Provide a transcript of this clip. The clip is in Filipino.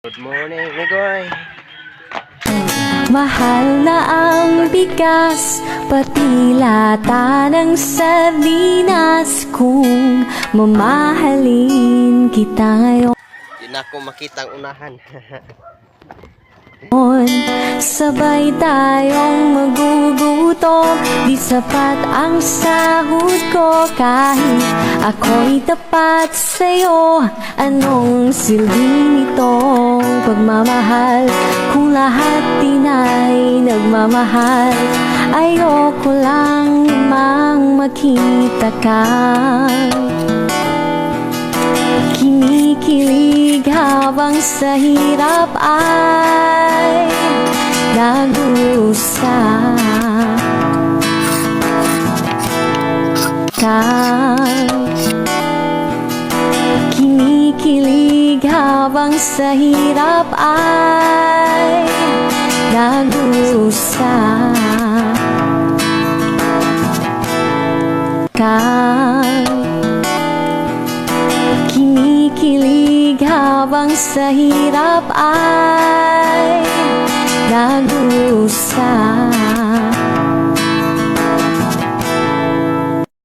Good morning, Migoy. Mahal na ang bigas, pati lata ng sardinas. Kung mamahalin kita ngayon, Di na ako makitang unahan. sabay tayong magugutom. Di sapat ang sahod ko kahit ako'y tapat sa'yo. Anong silbi nitong pagmamahal kung lahat din ay nagmamahal? Ayoko lang mang makita ka kinikilig habang sa hirap ay nag-uusap ka. Kinikilig habang sa hirap ay nag-uusap ka. Kinikilig habang sa hirap ay nag-uusap